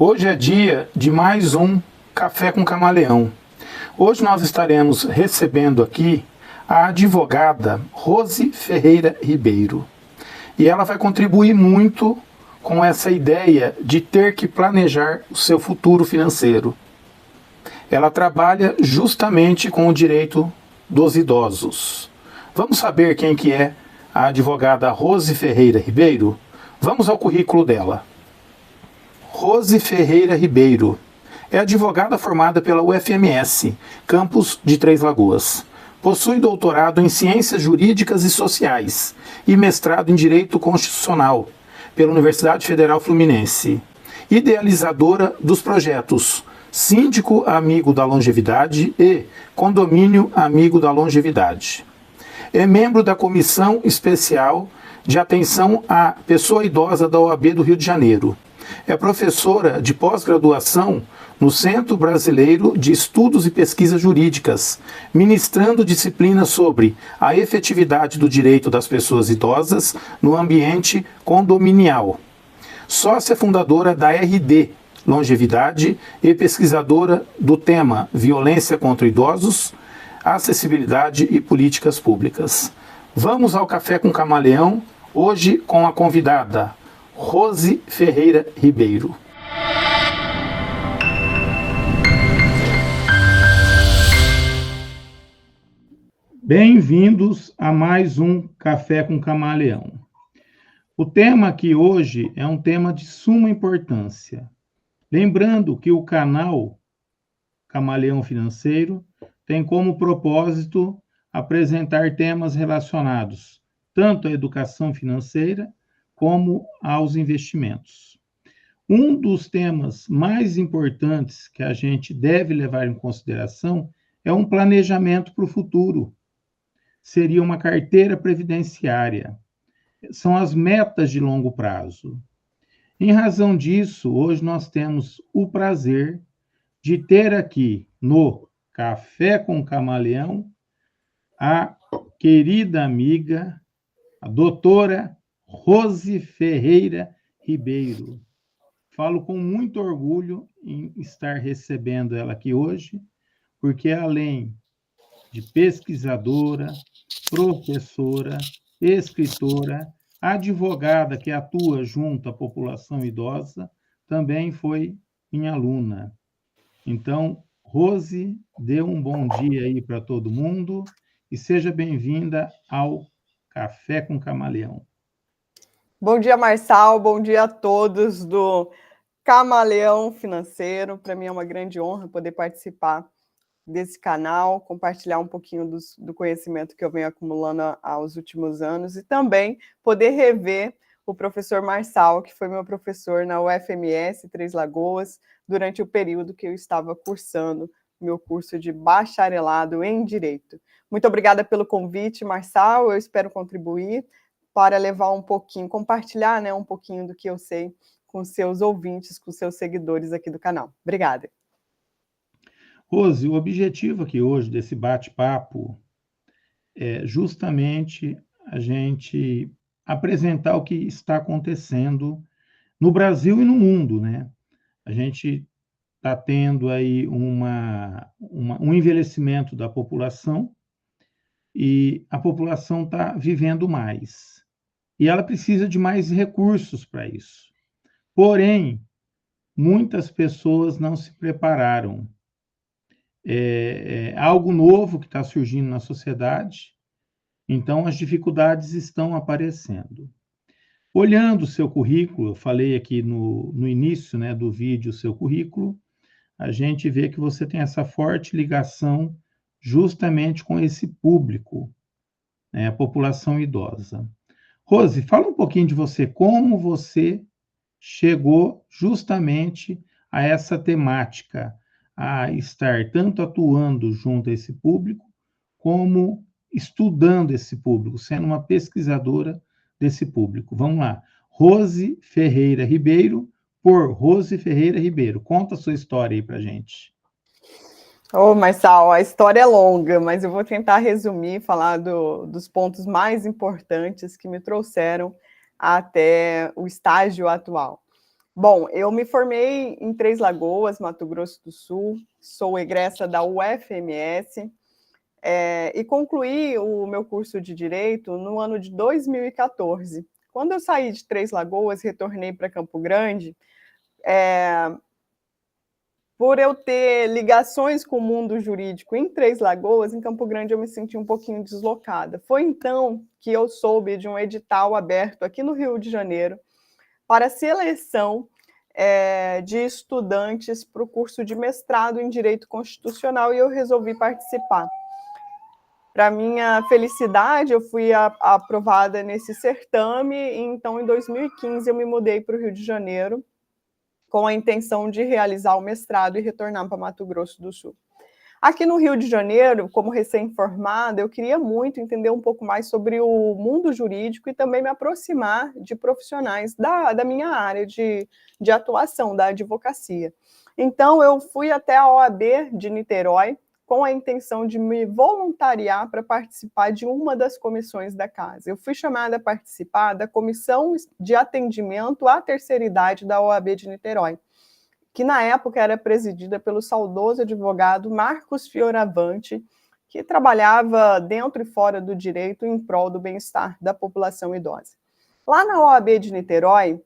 Hoje é dia de mais um Café com Camaleão. Hoje nós estaremos recebendo aqui a advogada Rose Ferreira Ribeiro. E ela vai contribuir muito com essa ideia de ter que planejar o seu futuro financeiro. Ela trabalha justamente com o direito dos idosos. Vamos saber quem que é a advogada Rose Ferreira Ribeiro? Vamos ao currículo dela. Rose Ferreira Ribeiro é advogada formada pela UFMS, campus de Três Lagoas. Possui doutorado em Ciências Jurídicas e Sociais e mestrado em Direito Constitucional pela Universidade Federal Fluminense. Idealizadora dos projetos Síndico Amigo da Longevidade e Condomínio Amigo da Longevidade. É membro da Comissão Especial de Atenção à Pessoa Idosa da OAB do Rio de Janeiro. É professora de pós-graduação no Centro Brasileiro de Estudos e Pesquisas Jurídicas, ministrando disciplinas sobre a efetividade do direito das pessoas idosas no ambiente condominial. Sócia fundadora da RD Longevidade e pesquisadora do tema Violência contra Idosos, Acessibilidade e Políticas Públicas. Vamos ao Café com Camaleão, hoje com a convidada Rose Ferreira Ribeiro. Bem-vindos a mais um Café com Camaleão. O tema aqui hoje é um tema de suma importância. Lembrando que o canal Camaleão Financeiro tem como propósito apresentar temas relacionados tanto à educação financeira como aos investimentos. Um dos temas mais importantes que a gente deve levar em consideração é um planejamento para o futuro. Seria uma carteira previdenciária. São as metas de longo prazo. Em razão disso, hoje nós temos o prazer de ter aqui no Café com Camaleão a querida amiga, a doutora Rose Ferreira Ribeiro. Falo com muito orgulho em estar recebendo ela aqui hoje, porque além de pesquisadora, professora, escritora, advogada que atua junto à população idosa, também foi minha aluna. Então, Rose, dê um bom dia aí para todo mundo e seja bem-vinda ao Café com Camaleão. Bom dia, Marçal, bom dia a todos do Camaleão Financeiro. Para mim é uma grande honra poder participar desse canal, compartilhar um pouquinho do conhecimento que eu venho acumulando aos últimos anos e também poder rever o professor Marçal, que foi meu professor na UFMS Três Lagoas, durante o período que eu estava cursando meu curso de bacharelado em Direito. Muito obrigada pelo convite, Marçal, eu espero contribuir para levar um pouquinho, compartilhar, né, um pouquinho do que eu sei com seus ouvintes, com seus seguidores aqui do canal. Obrigada. Rose, o objetivo aqui hoje desse bate-papo é justamente a gente apresentar o que está acontecendo no Brasil e no mundo, né? A gente está tendo aí um envelhecimento da população e a população está vivendo mais. E ela precisa de mais recursos para isso. Porém, muitas pessoas não se prepararam. É algo novo que está surgindo na sociedade, então as dificuldades estão aparecendo. Olhando o seu currículo, eu falei aqui no início, né, do vídeo, o seu currículo, a gente vê que você tem essa forte ligação justamente com esse público, né, a população idosa. Rose, fala um pouquinho de você, como você chegou justamente a essa temática, a estar tanto atuando junto a esse público, como estudando esse público, sendo uma pesquisadora desse público. Vamos lá. Rose Ferreira Ribeiro, por Rose Ferreira Ribeiro. Conta a sua história aí pra gente. Ô, Marçal, a história é longa, mas eu vou tentar resumir, falar dos pontos mais importantes que me trouxeram até o estágio atual. Bom, eu me formei em Três Lagoas, Mato Grosso do Sul, sou egressa da UFMS, e concluí o meu curso de Direito no ano de 2014. Quando eu saí de Três Lagoas, retornei para Campo Grande, por eu ter ligações com o mundo jurídico em Três Lagoas, em Campo Grande eu me senti um pouquinho deslocada. Foi então que eu soube de um edital aberto aqui no Rio de Janeiro para seleção de estudantes para o curso de mestrado em Direito Constitucional e eu resolvi participar. Para minha felicidade, eu fui aprovada nesse certame, e então em 2015 eu me mudei para o Rio de Janeiro com a intenção de realizar o mestrado e retornar para Mato Grosso do Sul. Aqui no Rio de Janeiro, como recém-formada, eu queria muito entender um pouco mais sobre o mundo jurídico e também me aproximar de profissionais da minha área de atuação, da advocacia. Então, eu fui até a OAB de Niterói com a intenção de me voluntariar para participar de uma das comissões da casa. Eu fui chamada a participar da Comissão de Atendimento à Terceira Idade da OAB de Niterói, que na época era presidida pelo saudoso advogado Marcos Fioravante, que trabalhava dentro e fora do direito em prol do bem-estar da população idosa. Lá na OAB de Niterói,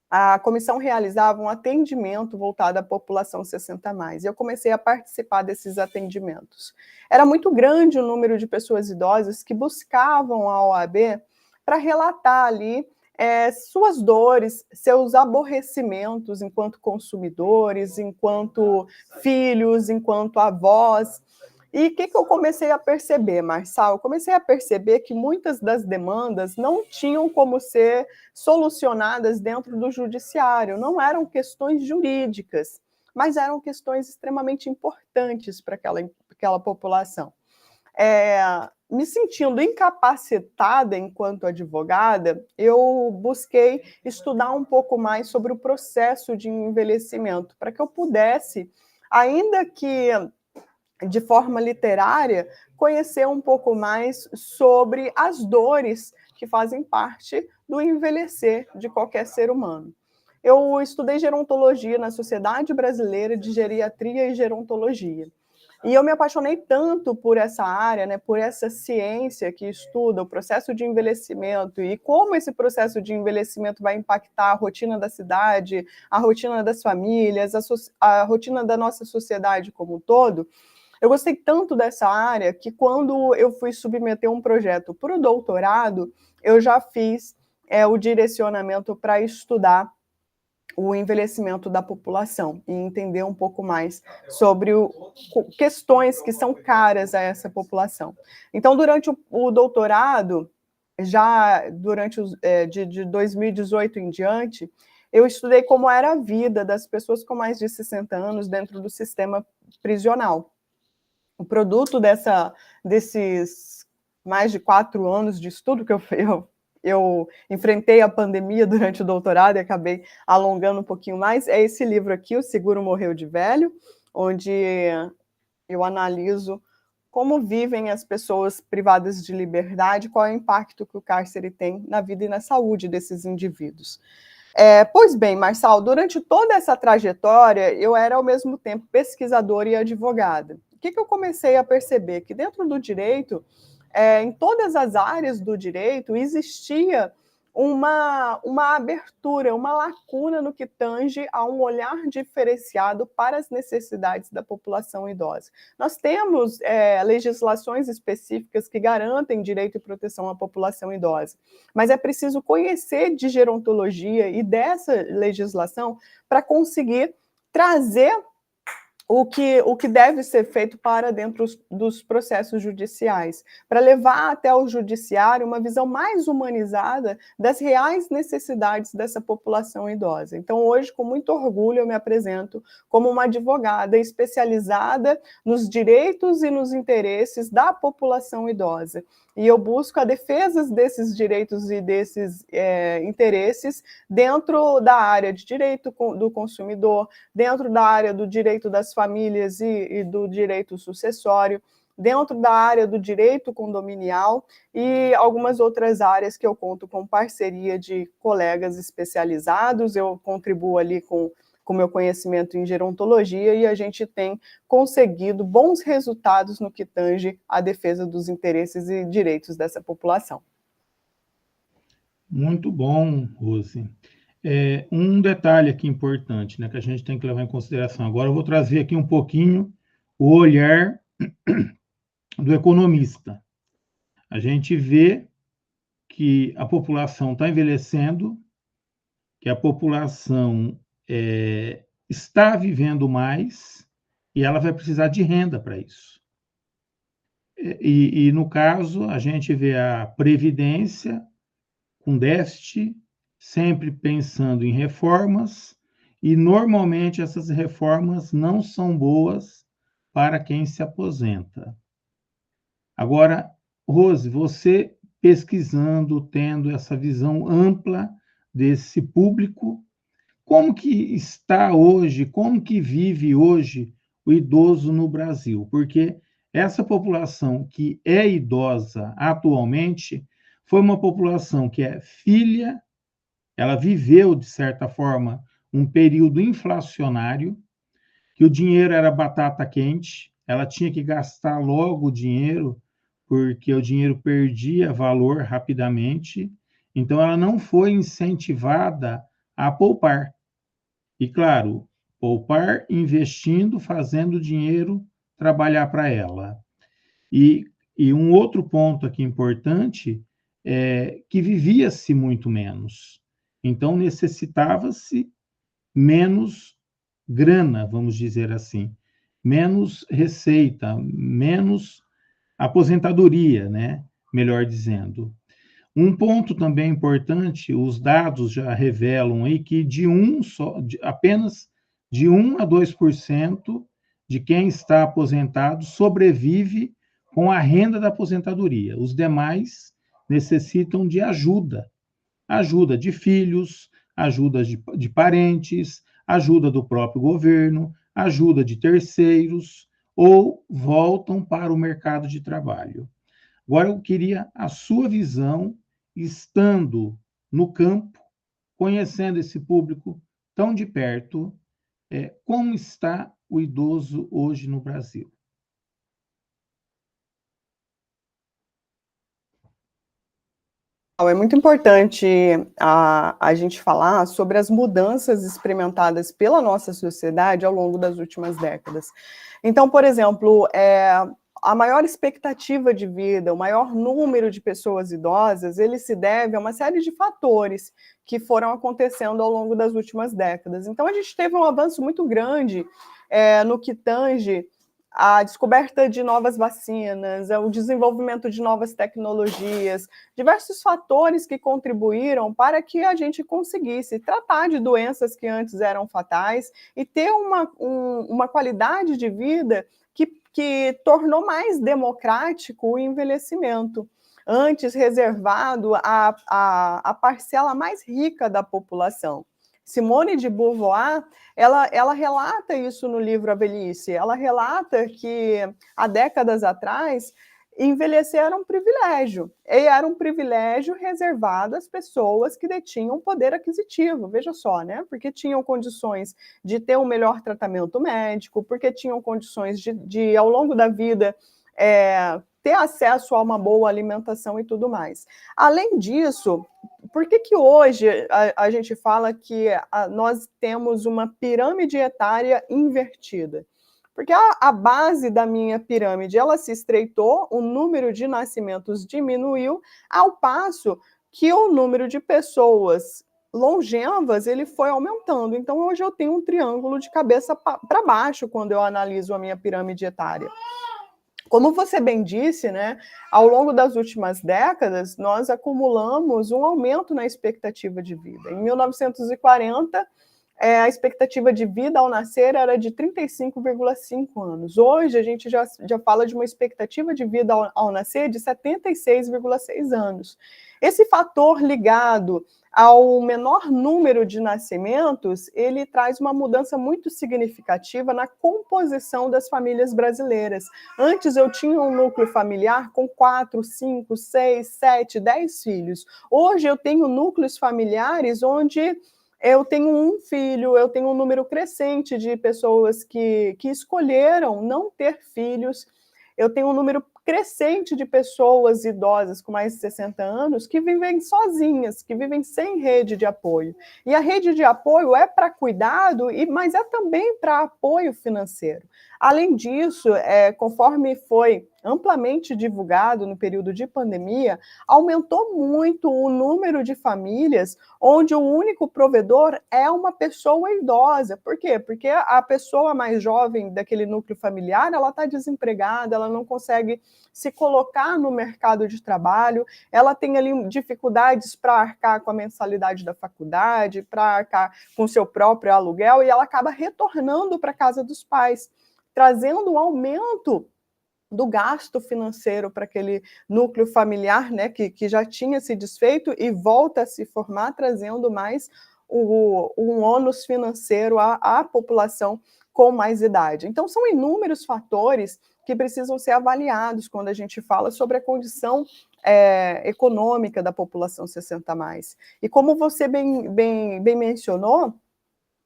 a comissão realizava um atendimento voltado à população 60+, e eu comecei a participar desses atendimentos. Era muito grande o número de pessoas idosas que buscavam a OAB para relatar ali suas dores, seus aborrecimentos enquanto consumidores, enquanto filhos, enquanto avós. E o que eu comecei a perceber, Marçal? Eu comecei a perceber que muitas das demandas não tinham como ser solucionadas dentro do judiciário, não eram questões jurídicas, mas eram questões extremamente importantes para aquela população. Me sentindo incapacitada enquanto advogada, eu busquei estudar um pouco mais sobre o processo de envelhecimento, para que eu pudesse, ainda que de forma literária, conhecer um pouco mais sobre as dores que fazem parte do envelhecer de qualquer ser humano. Eu estudei gerontologia na Sociedade Brasileira de Geriatria e Gerontologia. E eu me apaixonei tanto por essa área, né, por essa ciência que estuda o processo de envelhecimento e como esse processo de envelhecimento vai impactar a rotina da cidade, a rotina das famílias, a rotina da nossa sociedade como um todo. Eu gostei tanto dessa área que quando eu fui submeter um projeto para o doutorado, eu já fiz o direcionamento para estudar o envelhecimento da população e entender um pouco mais sobre questões que são caras a essa população. Então, durante o doutorado, já durante de 2018 em diante, eu estudei como era a vida das pessoas com mais de 60 anos dentro do sistema prisional. O produto desses mais de 4 anos de estudo que eu enfrentei a pandemia durante o doutorado e acabei alongando um pouquinho mais, é esse livro aqui, O Seguro Morreu de Velho, onde eu analiso como vivem as pessoas privadas de liberdade, qual é o impacto que o cárcere tem na vida e na saúde desses indivíduos. Pois bem, Marçal, durante toda essa trajetória, eu era ao mesmo tempo pesquisadora e advogada. O que eu comecei a perceber? Que dentro do direito, em todas as áreas do direito, existia uma abertura, uma lacuna no que tange a um olhar diferenciado para as necessidades da população idosa. Nós temos legislações específicas que garantem direito e proteção à população idosa, mas é preciso conhecer de gerontologia e dessa legislação para conseguir trazer o que deve ser feito para dentro dos processos judiciais, para levar até o judiciário uma visão mais humanizada das reais necessidades dessa população idosa. Então, hoje, com muito orgulho, eu me apresento como uma advogada especializada nos direitos e nos interesses da população idosa. E eu busco a defesa desses direitos e desses interesses dentro da área de direito do consumidor, dentro da área do direito das famílias e do direito sucessório, dentro da área do direito condominial e algumas outras áreas que eu conto com parceria de colegas especializados. Eu contribuo ali com meu conhecimento em gerontologia e a gente tem conseguido bons resultados no que tange à defesa dos interesses e direitos dessa população. Muito bom, Rose. Um detalhe aqui importante, né, que a gente tem que levar em consideração. Agora eu vou trazer aqui um pouquinho o olhar do economista. A gente vê que a população está envelhecendo, que a população está vivendo mais e ela vai precisar de renda para isso. E, no caso, a gente vê a Previdência com déficit, sempre pensando em reformas, e normalmente essas reformas não são boas para quem se aposenta. Agora, Rose, você pesquisando, tendo essa visão ampla desse público, como que está hoje, como que vive hoje o idoso no Brasil? Porque essa população que é idosa atualmente foi uma população que é filha, ela viveu, de certa forma, um período inflacionário, que o dinheiro era batata quente, ela tinha que gastar logo o dinheiro, porque o dinheiro perdia valor rapidamente, então ela não foi incentivada a poupar. E, claro, poupar investindo, fazendo o dinheiro trabalhar para ela. E um outro ponto aqui importante é que vivia-se muito menos. Então, necessitava-se menos grana, vamos dizer assim, menos receita, menos aposentadoria, né? Melhor dizendo. Um ponto também importante, os dados já revelam aí que apenas de 1 a 2% de quem está aposentado sobrevive com a renda da aposentadoria. Os demais necessitam de ajuda de filhos, ajuda de parentes, ajuda do próprio governo, ajuda de terceiros, ou voltam para o mercado de trabalho. Agora eu queria a sua visão, estando no campo, conhecendo esse público tão de perto, como está o idoso hoje no Brasil? É muito importante a gente falar sobre as mudanças experimentadas pela nossa sociedade ao longo das últimas décadas. Então, por exemplo, a maior expectativa de vida, o maior número de pessoas idosas, ele se deve a uma série de fatores que foram acontecendo ao longo das últimas décadas. Então, a gente teve um avanço muito grande no que tange a descoberta de novas vacinas, o desenvolvimento de novas tecnologias, diversos fatores que contribuíram para que a gente conseguisse tratar de doenças que antes eram fatais e ter uma qualidade de vida que tornou mais democrático o envelhecimento, antes reservado à parcela mais rica da população. Simone de Beauvoir, ela relata isso no livro A Velhice. Ela relata que, há décadas atrás, envelhecer era um privilégio. E era um privilégio reservado às pessoas que detinham poder aquisitivo. Veja só, né? Porque tinham condições de ter um melhor tratamento médico, porque tinham condições de ao longo da vida, ter acesso a uma boa alimentação e tudo mais. Além disso, por que hoje a gente fala que nós temos uma pirâmide etária invertida? Porque a base da minha pirâmide, ela se estreitou, o número de nascimentos diminuiu, ao passo que o número de pessoas longevas, ele foi aumentando. Então, hoje eu tenho um triângulo de cabeça para baixo quando eu analiso a minha pirâmide etária. Como você bem disse, né, ao longo das últimas décadas, nós acumulamos um aumento na expectativa de vida. Em 1940, a expectativa de vida ao nascer era de 35,5 anos. Hoje, a gente já fala de uma expectativa de vida ao nascer de 76,6 anos. Esse fator ligado ao menor número de nascimentos, ele traz uma mudança muito significativa na composição das famílias brasileiras. Antes eu tinha um núcleo familiar com 4, 5, 6, 7, 10 filhos. Hoje eu tenho núcleos familiares onde eu tenho um filho, eu tenho um número crescente de pessoas que escolheram não ter filhos, eu tenho um número crescente de pessoas idosas com mais de 60 anos que vivem sozinhas, que vivem sem rede de apoio. E a rede de apoio é para cuidado, mas é também para apoio financeiro. Além disso, conforme foi amplamente divulgado no período de pandemia, aumentou muito o número de famílias onde o único provedor é uma pessoa idosa. Por quê? Porque a pessoa mais jovem daquele núcleo familiar, ela está desempregada, ela não consegue se colocar no mercado de trabalho, ela tem ali dificuldades para arcar com a mensalidade da faculdade, para arcar com o seu próprio aluguel, e ela acaba retornando para a casa dos pais, trazendo um aumento do gasto financeiro para aquele núcleo familiar, né, que já tinha se desfeito e volta a se formar, trazendo mais um ônus financeiro à população com mais idade. Então, são inúmeros fatores que precisam ser avaliados quando a gente fala sobre a condição econômica da população 60+. E como você bem mencionou,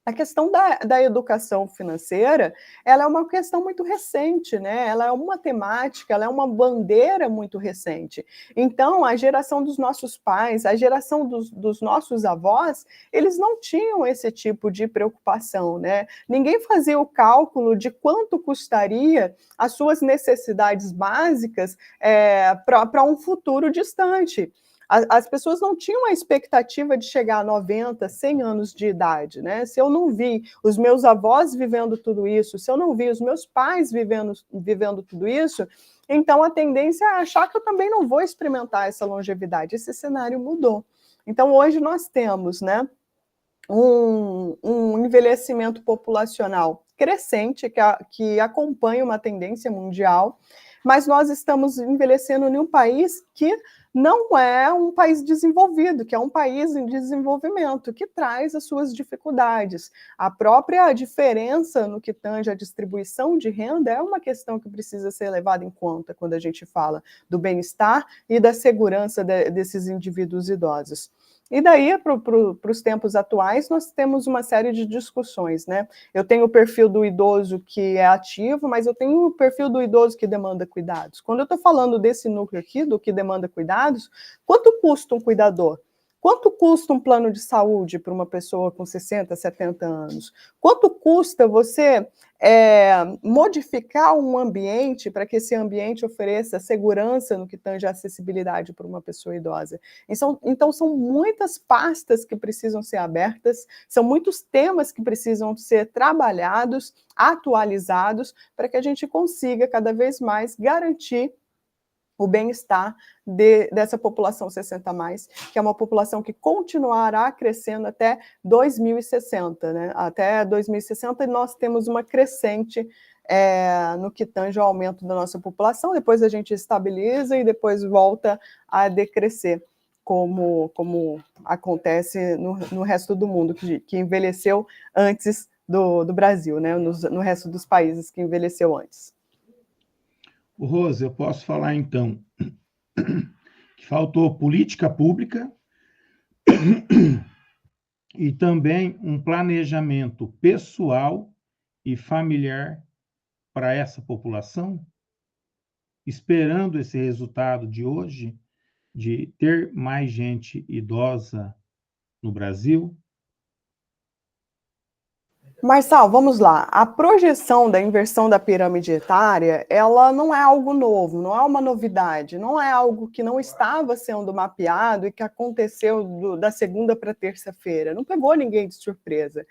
a questão da educação financeira, ela é uma questão muito recente, né? Ela é uma temática, ela é uma bandeira muito recente. Então, a geração dos nossos pais, a geração dos nossos avós, eles não tinham esse tipo de preocupação, né? Ninguém fazia o cálculo de quanto custaria as suas necessidades básicas para um futuro distante. As pessoas não tinham a expectativa de chegar a 90, 100 anos de idade, né? Se eu não vi os meus avós vivendo tudo isso, se eu não vi os meus pais vivendo tudo isso, então a tendência é achar que eu também não vou experimentar essa longevidade. Esse cenário mudou. Então, hoje nós temos, né, um envelhecimento populacional crescente que acompanha uma tendência mundial, mas nós estamos envelhecendo em um país que não é um país desenvolvido, que é um país em desenvolvimento, que traz as suas dificuldades. A própria diferença no que tange a distribuição de renda é uma questão que precisa ser levada em conta quando a gente fala do bem-estar e da segurança desses indivíduos idosos. E daí, para os tempos atuais, nós temos uma série de discussões, né? Eu tenho o perfil do idoso que é ativo, mas eu tenho o perfil do idoso que demanda cuidados. Quando eu estou falando desse núcleo aqui, do que demanda cuidados, quanto custa um cuidador? Quanto custa um plano de saúde para uma pessoa com 60, 70 anos? Quanto custa você modificar um ambiente para que esse ambiente ofereça segurança no que tange a acessibilidade para uma pessoa idosa? Então, são muitas pastas que precisam ser abertas, são muitos temas que precisam ser trabalhados, atualizados, para que a gente consiga cada vez mais garantir o bem-estar dessa população 60+, que é uma população que continuará crescendo até 2060, né? Até 2060 nós temos uma crescente no que tange ao aumento da nossa população, depois a gente estabiliza e depois volta a decrescer, como acontece no resto do mundo, que envelheceu antes do Brasil, né? No resto dos países que envelheceu antes. Rose, eu posso falar então que faltou política pública e também um planejamento pessoal e familiar para essa população, esperando esse resultado de hoje, de ter mais gente idosa no Brasil. Marçal, vamos lá. A projeção da inversão da pirâmide etária, ela não é algo novo, não é uma novidade, não é algo que não estava sendo mapeado e que aconteceu da segunda para terça-feira. Não pegou ninguém de surpresa.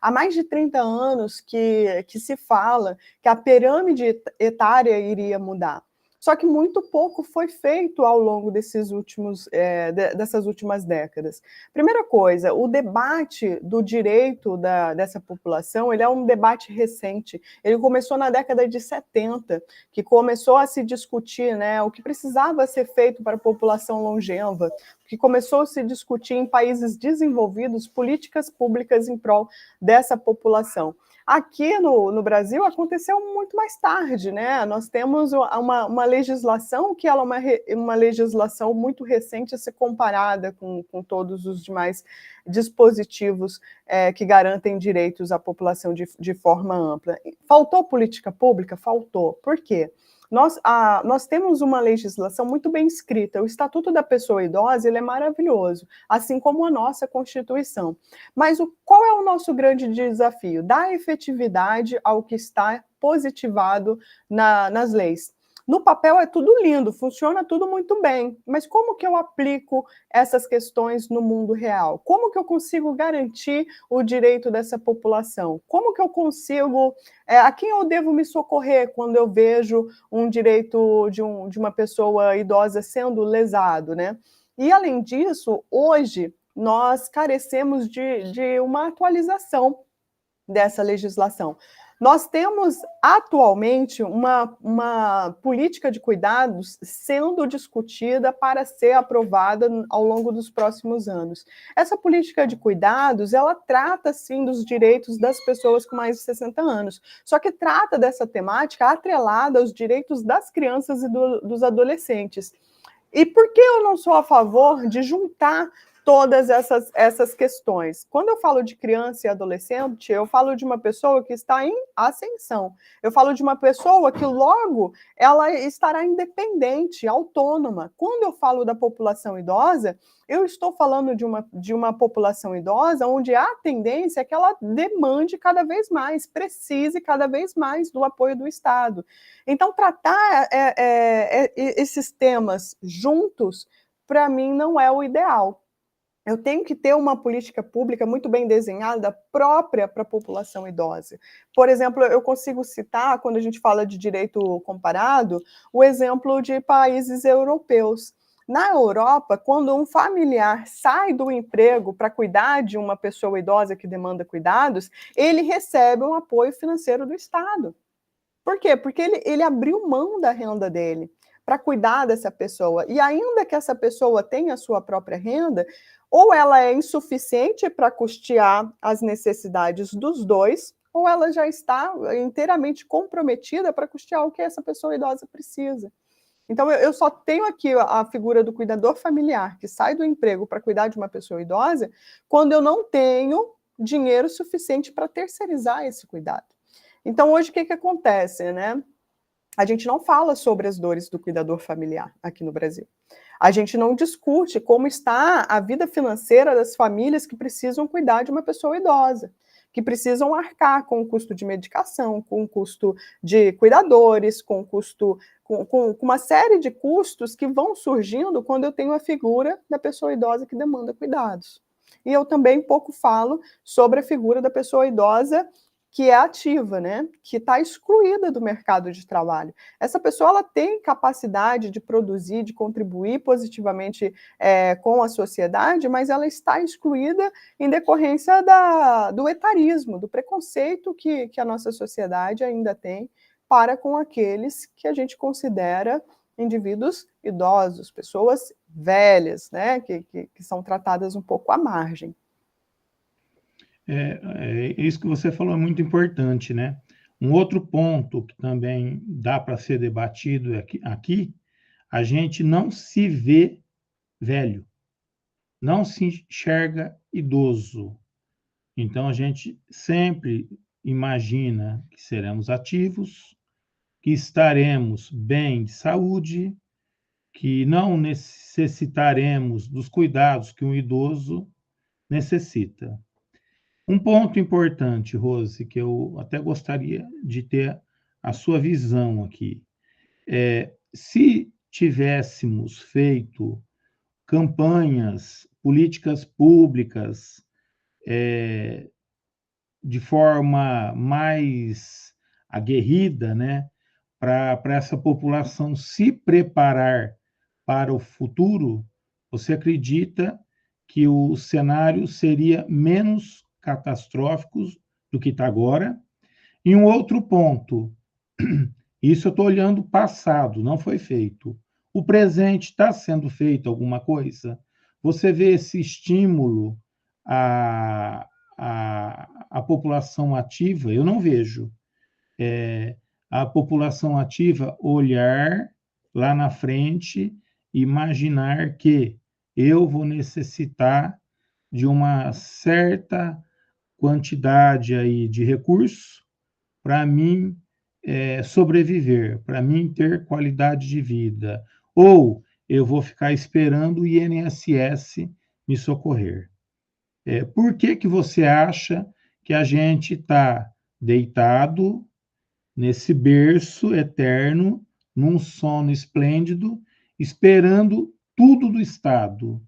Há mais de 30 anos que se fala que a pirâmide etária iria mudar. Só que muito pouco foi feito ao longo dessas últimas décadas. Primeira coisa, o debate do direito dessa população, ele é um debate recente. Ele começou na década de 70, que começou a se discutir, né, o que precisava ser feito para a população longeva, que começou a se discutir em países desenvolvidos políticas públicas em prol dessa população. Aqui no Brasil aconteceu muito mais tarde, né? Nós temos uma legislação que ela é uma legislação muito recente se comparada com todos os demais dispositivos que garantem direitos à população de forma ampla. Faltou política pública? Faltou. Por quê? Nós temos uma legislação muito bem escrita. O Estatuto da Pessoa Idosa ele é maravilhoso, assim como a nossa Constituição. Mas qual é o nosso grande desafio? Dar efetividade ao que está positivado nas leis. No papel é tudo lindo, funciona tudo muito bem, mas como que eu aplico essas questões no mundo real? Como que eu consigo garantir o direito dessa população? Como que eu consigo... a quem eu devo me socorrer quando eu vejo um direito de uma pessoa idosa sendo lesado, né? E, além disso, hoje, nós carecemos de uma atualização dessa legislação. Nós temos, atualmente, uma política de cuidados sendo discutida para ser aprovada ao longo dos próximos anos. Essa política de cuidados, ela trata, sim, dos direitos das pessoas com mais de 60 anos, só que trata dessa temática atrelada aos direitos das crianças e dos adolescentes. E por que eu não sou a favor de juntar todas essas questões? Quando eu falo de criança e adolescente, eu falo de uma pessoa que está em ascensão. Eu falo de uma pessoa que logo ela estará independente, autônoma. Quando eu falo da população idosa, eu estou falando de uma população idosa onde a tendência é que ela demande cada vez mais, precise cada vez mais do apoio do Estado. Então, tratar esses temas juntos, para mim, não é o ideal. Eu tenho que ter uma política pública muito bem desenhada, própria para a população idosa. Por exemplo, eu consigo citar, quando a gente fala de direito comparado, o exemplo de países europeus. Na Europa, quando um familiar sai do emprego para cuidar de uma pessoa idosa que demanda cuidados, ele recebe um apoio financeiro do Estado. Por quê? Porque ele abriu mão da renda dele para cuidar dessa pessoa. E ainda que essa pessoa tenha a sua própria renda, ou ela é insuficiente para custear as necessidades dos dois, ou ela já está inteiramente comprometida para custear o que essa pessoa idosa precisa. Então, eu só tenho aqui a figura do cuidador familiar, que sai do emprego para cuidar de uma pessoa idosa, quando eu não tenho dinheiro suficiente para terceirizar esse cuidado. Então, hoje, o que acontece, né? A gente não fala sobre as dores do cuidador familiar aqui no Brasil. A gente não discute como está a vida financeira das famílias que precisam cuidar de uma pessoa idosa, que precisam arcar com o custo de medicação, com o custo de cuidadores, com uma série de custos que vão surgindo quando eu tenho a figura da pessoa idosa que demanda cuidados. E eu também pouco falo sobre a figura da pessoa idosa que é ativa, né? Que está excluída do mercado de trabalho. Essa pessoa ela tem capacidade de produzir, de contribuir positivamente com a sociedade, mas ela está excluída em decorrência do etarismo, do preconceito que a nossa sociedade ainda tem para com aqueles que a gente considera indivíduos idosos, pessoas velhas, né? Que são tratadas um pouco à margem. Isso que você falou é muito importante, né? Um outro ponto que também dá para ser debatido aqui, a gente não se vê velho, não se enxerga idoso. Então, a gente sempre imagina que seremos ativos, que estaremos bem de saúde, que não necessitaremos dos cuidados que um idoso necessita. Um ponto importante, Rose, que eu até gostaria de ter a sua visão aqui, se tivéssemos feito campanhas, políticas públicas de forma mais aguerrida, né, para essa população se preparar para o futuro, você acredita que o cenário seria menos catastrófico do que está agora? E um outro ponto, isso eu estou olhando o passado, não foi feito. O presente está sendo feito alguma coisa? Você vê esse estímulo à população ativa? Eu não vejo. A população ativa olhar lá na frente, imaginar que eu vou necessitar de uma certa quantidade aí de recursos para mim sobreviver, para mim ter qualidade de vida, ou eu vou ficar esperando o INSS me socorrer. Por que você acha que a gente está deitado nesse berço eterno, num sono esplêndido, esperando tudo do Estado?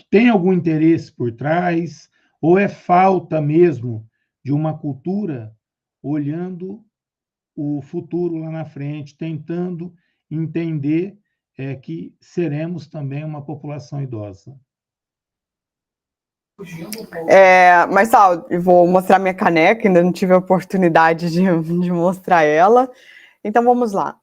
Tem algum interesse por trás? Ou é falta mesmo de uma cultura olhando o futuro lá na frente, tentando entender que seremos também uma população idosa? Marçal, eu vou mostrar minha caneca, ainda não tive a oportunidade de mostrar ela. Então, vamos lá.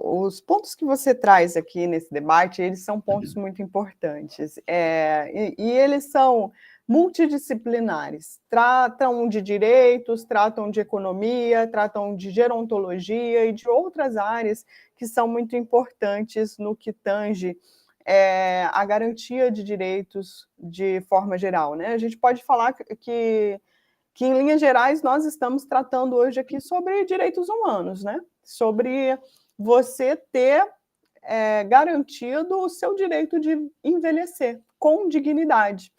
Os pontos que você traz aqui nesse debate, eles são pontos muito importantes. E eles são multidisciplinares. Tratam de direitos, tratam de economia, tratam de gerontologia e de outras áreas que são muito importantes no que tange a garantia de direitos de forma geral, né? A gente pode falar que em linhas gerais, nós estamos tratando hoje aqui sobre direitos humanos, né? Sobre você ter garantido o seu direito de envelhecer com dignidade.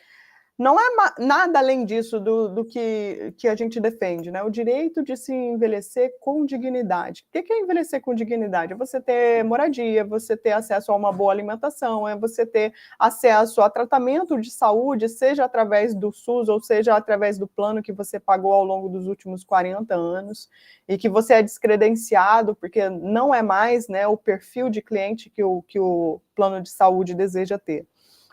Não é nada além disso do que a gente defende, né? O direito de se envelhecer com dignidade. O que é envelhecer com dignidade? É você ter moradia, você ter acesso a uma boa alimentação, é você ter acesso a tratamento de saúde, seja através do SUS ou seja através do plano que você pagou ao longo dos últimos 40 anos e que você é descredenciado, porque não é mais, né, o perfil de cliente que o plano de saúde deseja ter.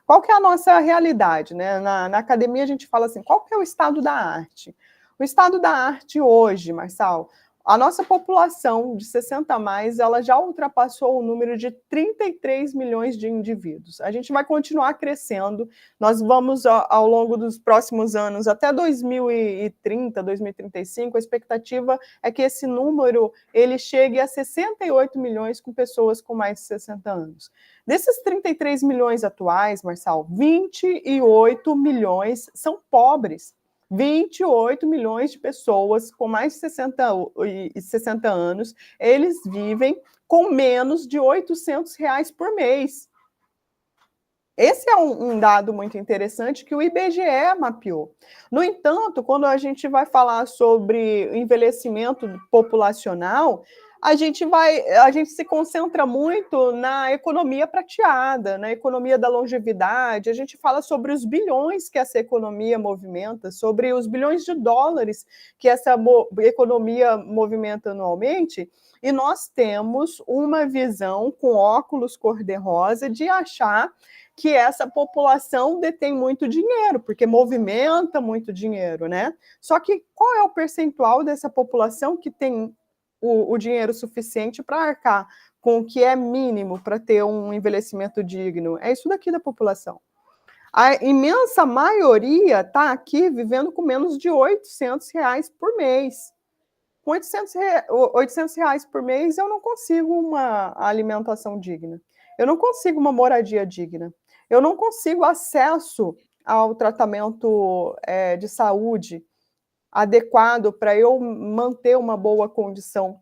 Qual que é a nossa realidade, né? Na academia a gente fala assim, qual que é o estado da arte? O estado da arte hoje, Marçal, a nossa população de 60 a mais, ela já ultrapassou o número de 33 milhões de indivíduos. A gente vai continuar crescendo, nós vamos ao longo dos próximos anos, até 2030, 2035, a expectativa é que esse número ele chegue a 68 milhões com pessoas com mais de 60 anos. Desses 33 milhões atuais, Marçal, 28 milhões são pobres. 28 milhões de pessoas com mais de 60 anos, eles vivem com menos de R$800 por mês. Esse é um dado muito interessante que o IBGE mapeou. No entanto, quando a gente vai falar sobre envelhecimento populacional, a gente se concentra muito na economia prateada, na economia da longevidade, a gente fala sobre os bilhões que essa economia movimenta, sobre os bilhões de dólares que essa economia movimenta anualmente, e nós temos uma visão com óculos cor-de-rosa de achar que essa população detém muito dinheiro, porque movimenta muito dinheiro, né? Só que qual é o percentual dessa população que tem o dinheiro suficiente para arcar com o que é mínimo para ter um envelhecimento digno? É isso daqui da população. A imensa maioria está aqui vivendo com menos de R$800 por mês. Com R$800 por mês, eu não consigo uma alimentação digna. Eu não consigo uma moradia digna. Eu não consigo acesso ao tratamento de saúde adequado para eu manter uma boa condição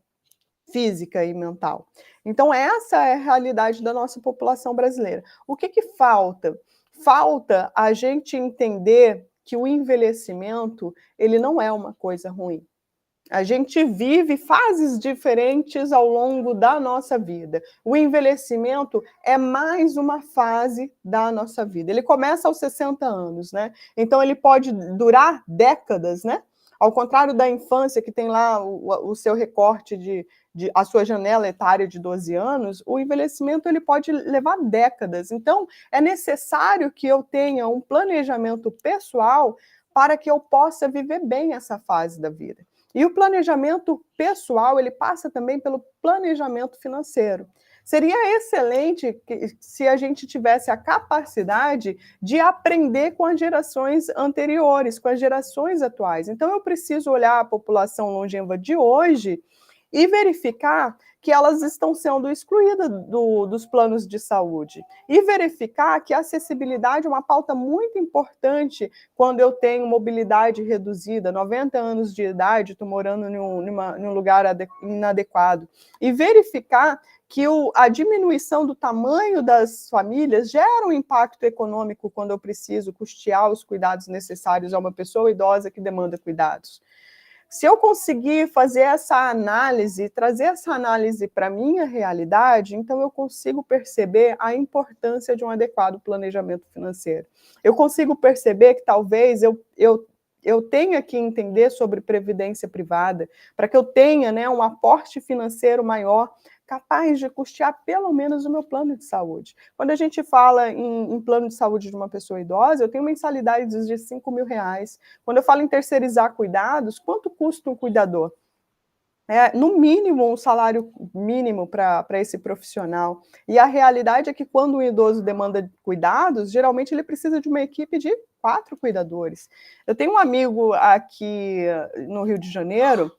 física e mental. Então, essa é a realidade da nossa população brasileira. O que falta? Falta a gente entender que o envelhecimento, ele não é uma coisa ruim. A gente vive fases diferentes ao longo da nossa vida. O envelhecimento é mais uma fase da nossa vida. Ele começa aos 60 anos, né? Então, ele pode durar décadas, né? Ao contrário da infância, que tem lá o seu recorte a sua janela etária de 12 anos, o envelhecimento ele pode levar décadas. Então, é necessário que eu tenha um planejamento pessoal para que eu possa viver bem essa fase da vida. E o planejamento pessoal, ele passa também pelo planejamento financeiro. Seria excelente se a gente tivesse a capacidade de aprender com as gerações anteriores, com as gerações atuais. Então, eu preciso olhar a população longeva de hoje e verificar que elas estão sendo excluídas dos planos de saúde. E verificar que a acessibilidade é uma pauta muito importante quando eu tenho mobilidade reduzida, 90 anos de idade, estou morando num lugar inadequado. E verificar que a diminuição do tamanho das famílias gera um impacto econômico quando eu preciso custear os cuidados necessários a uma pessoa idosa que demanda cuidados. Se eu conseguir fazer essa análise, trazer essa análise para a minha realidade, então eu consigo perceber a importância de um adequado planejamento financeiro. Eu consigo perceber que talvez eu tenha que entender sobre previdência privada, para que eu tenha, né, um aporte financeiro maior, capaz de custear pelo menos o meu plano de saúde. Quando a gente fala em plano de saúde de uma pessoa idosa, eu tenho mensalidades de R$5.000. Quando eu falo em terceirizar cuidados, quanto custa um cuidador? No mínimo, um salário mínimo para esse profissional. E a realidade é que quando um idoso demanda cuidados, geralmente ele precisa de uma equipe de 4 cuidadores. Eu tenho um amigo aqui no Rio de Janeiro,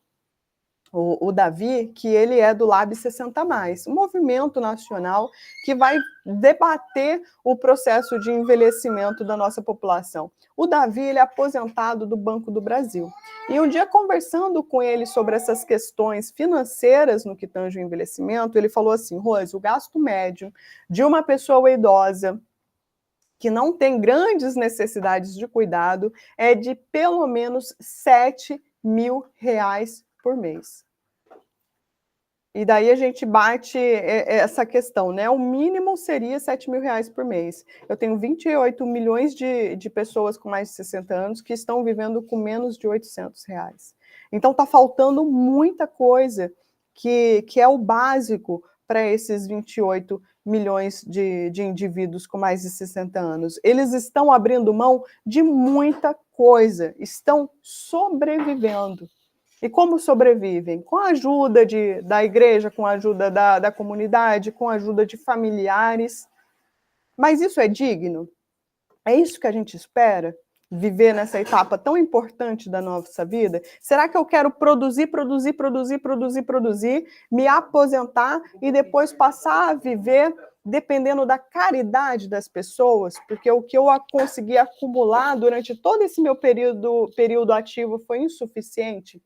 o Davi, que ele é do Lab 60+, um movimento nacional que vai debater o processo de envelhecimento da nossa população. O Davi, ele é aposentado do Banco do Brasil. E um dia, conversando com ele sobre essas questões financeiras no que tange o envelhecimento, ele falou assim: Rose, o gasto médio de uma pessoa idosa que não tem grandes necessidades de cuidado é de pelo menos R$7.000 por mês. E daí a gente bate essa questão, né? O mínimo seria R$7.000 por mês. Eu tenho 28 milhões de pessoas com mais de 60 anos que estão vivendo com menos de R$800. Então está faltando muita coisa que é o básico para esses 28 milhões de indivíduos com mais de 60 anos. Eles estão abrindo mão de muita coisa, estão sobrevivendo. E como sobrevivem? Com a ajuda da igreja, com a ajuda da comunidade, com a ajuda de familiares. Mas isso é digno? É isso que a gente espera? Viver nessa etapa tão importante da nossa vida? Será que eu quero produzir, me aposentar e depois passar a viver dependendo da caridade das pessoas? Porque o que eu consegui acumular durante todo esse meu período ativo foi insuficiente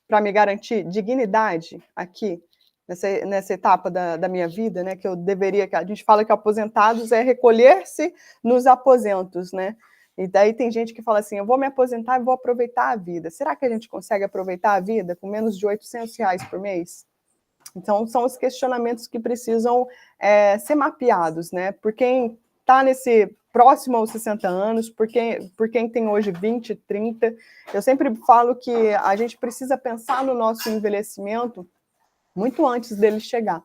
para me garantir dignidade aqui, nessa etapa da minha vida, né, que a gente fala que aposentados é recolher-se nos aposentos, né, e daí tem gente que fala assim, eu vou me aposentar e vou aproveitar a vida. Será que a gente consegue aproveitar a vida com menos de R$800 por mês? Então, são os questionamentos que precisam ser mapeados, né, por quem está nesse próximo aos 60 anos, por quem tem hoje 20, 30. Eu sempre falo que a gente precisa pensar no nosso envelhecimento muito antes dele chegar.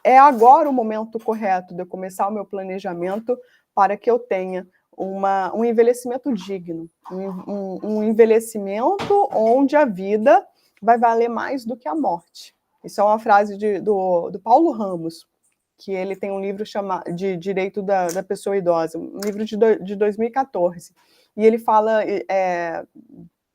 É agora o momento correto de eu começar o meu planejamento para que eu tenha um envelhecimento digno, um envelhecimento onde a vida vai valer mais do que a morte. Isso é uma frase do Paulo Ramos, que ele tem um livro chamado de Direito da Pessoa Idosa, um livro de 2014. E ele fala,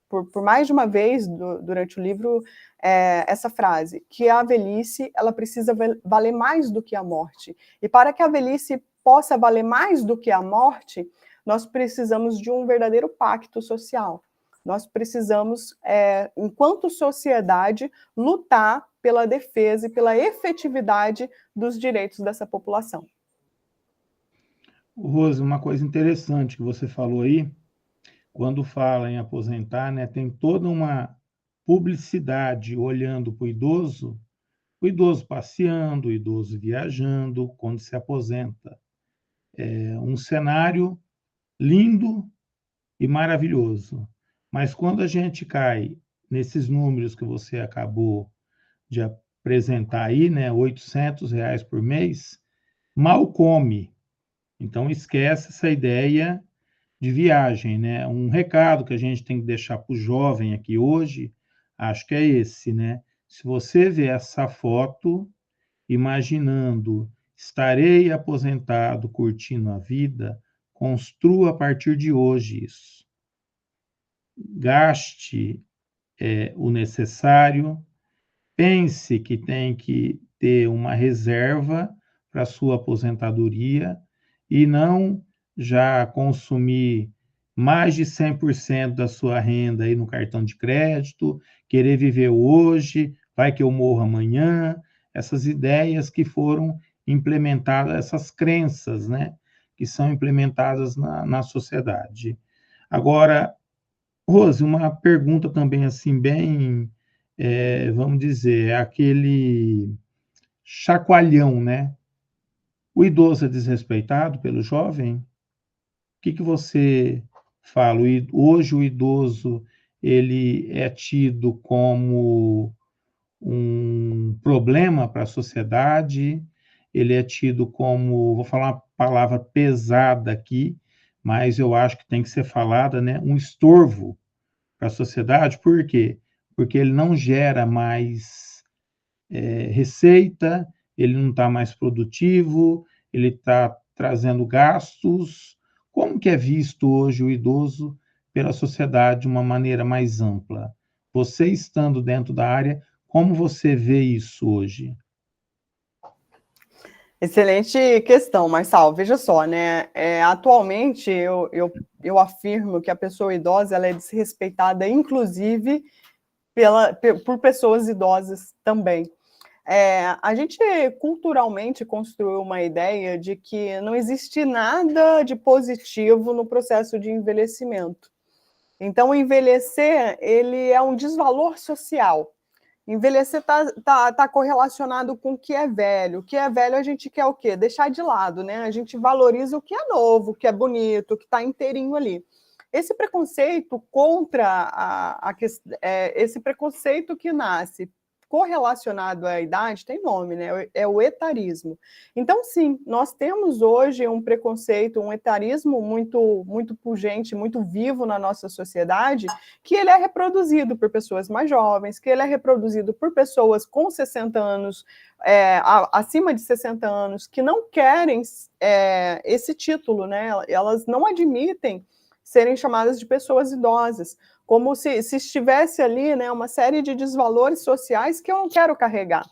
por mais de uma vez, durante o livro, essa frase, que a velhice ela precisa valer mais do que a morte. E para que a velhice possa valer mais do que a morte, nós precisamos de um verdadeiro pacto social. Nós precisamos, enquanto sociedade, lutar pela defesa e pela efetividade dos direitos dessa população. Rose, uma coisa interessante que você falou aí, quando fala em aposentar, né, tem toda uma publicidade olhando para o idoso passeando, o idoso viajando, quando se aposenta. É um cenário lindo e maravilhoso. Mas quando a gente cai nesses números que você acabou de apresentar aí, né, R$ 800 por mês, mal come. Então esquece essa ideia de viagem, né? Um recado que a gente tem que deixar para o jovem aqui hoje, acho que é esse, né? Se você vê essa foto, imaginando estarei aposentado, curtindo a vida, construa a partir de hoje isso. Gaste o necessário, pense que tem que ter uma reserva para a sua aposentadoria e não já consumir mais de 100% da sua renda aí no cartão de crédito, querer viver hoje, vai que eu morro amanhã, essas ideias que foram implementadas, essas crenças, né, que são implementadas na sociedade. Agora, Rose, uma pergunta também assim bem, vamos dizer, aquele chacoalhão, né? O idoso é desrespeitado pelo jovem? O que você fala? Hoje o idoso ele é tido como um problema para a sociedade, ele é tido como, vou falar uma palavra pesada aqui, mas eu acho que tem que ser falada, né? Um estorvo para a sociedade, por quê? Porque ele não gera mais receita, ele não está mais produtivo, ele está trazendo gastos. Como que é visto hoje o idoso pela sociedade de uma maneira mais ampla? Você estando dentro da área, como você vê isso hoje? Excelente questão, Marçal. Veja só, né? Atualmente, eu afirmo que a pessoa idosa ela é desrespeitada, inclusive, por pessoas idosas também. A gente culturalmente construiu uma ideia de que não existe nada de positivo no processo de envelhecimento. Então, envelhecer, ele é um desvalor social. Envelhecer tá correlacionado com o que é velho. O que é velho a gente quer o quê? Deixar de lado, né? A gente valoriza o que é novo, o que é bonito, o que está inteirinho ali. Esse preconceito contra esse preconceito que nasce correlacionado à idade tem nome, né? É o etarismo. Então, sim, nós temos hoje um preconceito, um etarismo muito, muito pungente, muito vivo na nossa sociedade, que ele é reproduzido por pessoas mais jovens, que ele é reproduzido por pessoas com 60 anos, acima de 60 anos, que não querem esse título, né? Elas não admitem serem chamadas de pessoas idosas, como se estivesse ali, né, uma série de desvalores sociais que eu não quero carregar.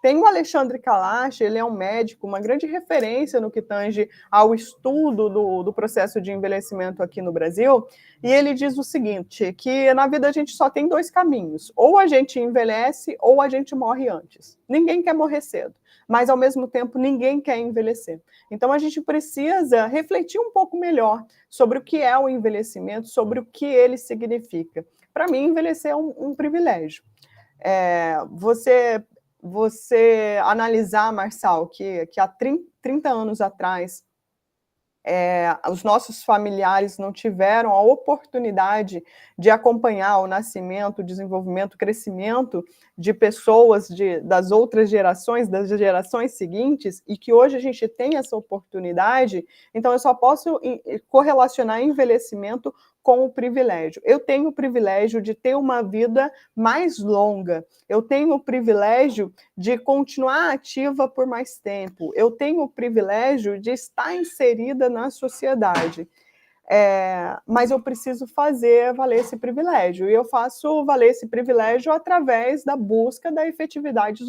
Tem o Alexandre Kalash, ele é um médico, uma grande referência no que tange ao estudo do processo de envelhecimento aqui no Brasil, e ele diz o seguinte, que na vida a gente só tem dois caminhos, ou a gente envelhece ou a gente morre antes. Ninguém quer morrer cedo, mas ao mesmo tempo ninguém quer envelhecer. Então a gente precisa refletir um pouco melhor sobre o que é o envelhecimento, sobre o que ele significa. Para mim, envelhecer é um privilégio. Você analisar, Marçal, que há 30 anos atrás, os nossos familiares não tiveram a oportunidade de acompanhar o nascimento, o desenvolvimento, o crescimento de pessoas das outras gerações, das gerações seguintes, e que hoje a gente tem essa oportunidade, então eu só posso correlacionar envelhecimento com o privilégio. Eu tenho o privilégio de ter uma vida mais longa, eu tenho o privilégio de continuar ativa por mais tempo, eu tenho o privilégio de estar inserida na sociedade. Mas eu preciso fazer valer esse privilégio, e eu faço valer esse privilégio através da busca da efetividade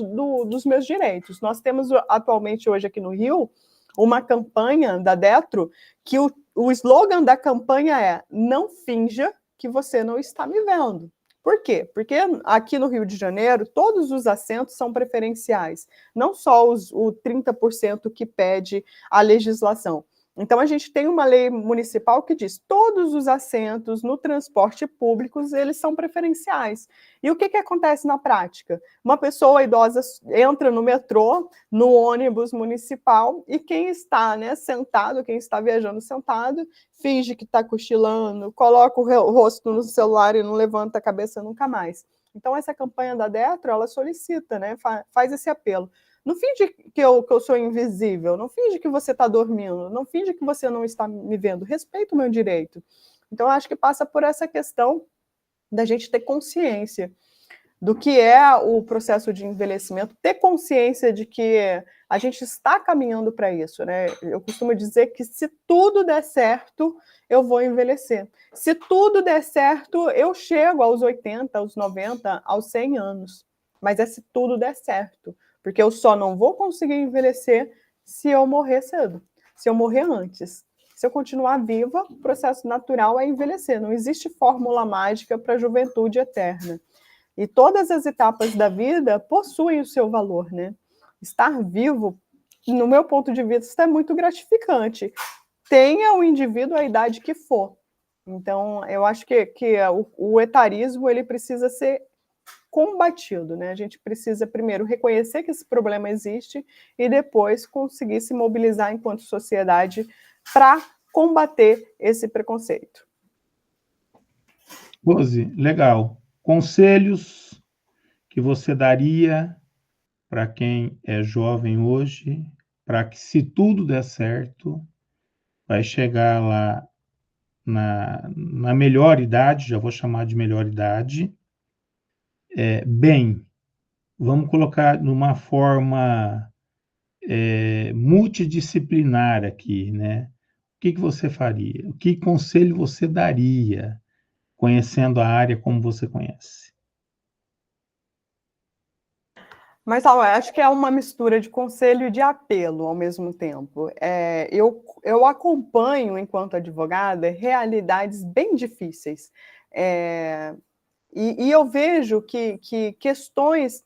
dos meus direitos. Nós temos atualmente hoje aqui no Rio uma campanha da Detro que o slogan da campanha é: não finja que você não está me vendo. Por quê? Porque aqui no Rio de Janeiro, todos os assentos são preferenciais, não só o 30% que pede a legislação. Então, a gente tem uma lei municipal que diz que todos os assentos no transporte público, eles são preferenciais. E o que acontece na prática? Uma pessoa idosa entra no metrô, no ônibus municipal, e quem está, né, sentado, quem está viajando sentado, finge que está cochilando, coloca o rosto no celular e não levanta a cabeça nunca mais. Então, essa campanha da Detro, ela solicita, né, faz esse apelo. Não finge que eu sou invisível, não finge que você está dormindo, não finge que você não está me vendo, respeita o meu direito. Então, acho que passa por essa questão da gente ter consciência do que é o processo de envelhecimento, ter consciência de que a gente está caminhando para isso, né? Eu costumo dizer que se tudo der certo, eu vou envelhecer. Se tudo der certo, eu chego aos 80, aos 90, aos 100 anos. Mas é se tudo der certo, porque eu só não vou conseguir envelhecer se eu morrer cedo, se eu morrer antes. Se eu continuar viva, o processo natural é envelhecer. Não existe fórmula mágica para a juventude eterna. E todas as etapas da vida possuem o seu valor, né? Estar vivo, no meu ponto de vista, é muito gratificante. Tenha o indivíduo a idade que for. Então, eu acho que o etarismo ele precisa ser combatido, né? A gente precisa primeiro reconhecer que esse problema existe e depois conseguir se mobilizar enquanto sociedade para combater esse preconceito. Rose, legal. Conselhos que você daria para quem é jovem hoje, para que, se tudo der certo, vai chegar lá na melhor idade, já vou chamar de melhor idade, bem, vamos colocar numa forma multidisciplinar aqui, né? O que você faria? O que conselho você daria, conhecendo a área como você conhece? Mas eu acho que é uma mistura de conselho e de apelo ao mesmo tempo. Eu acompanho, enquanto advogada, realidades bem difíceis. E eu vejo que questões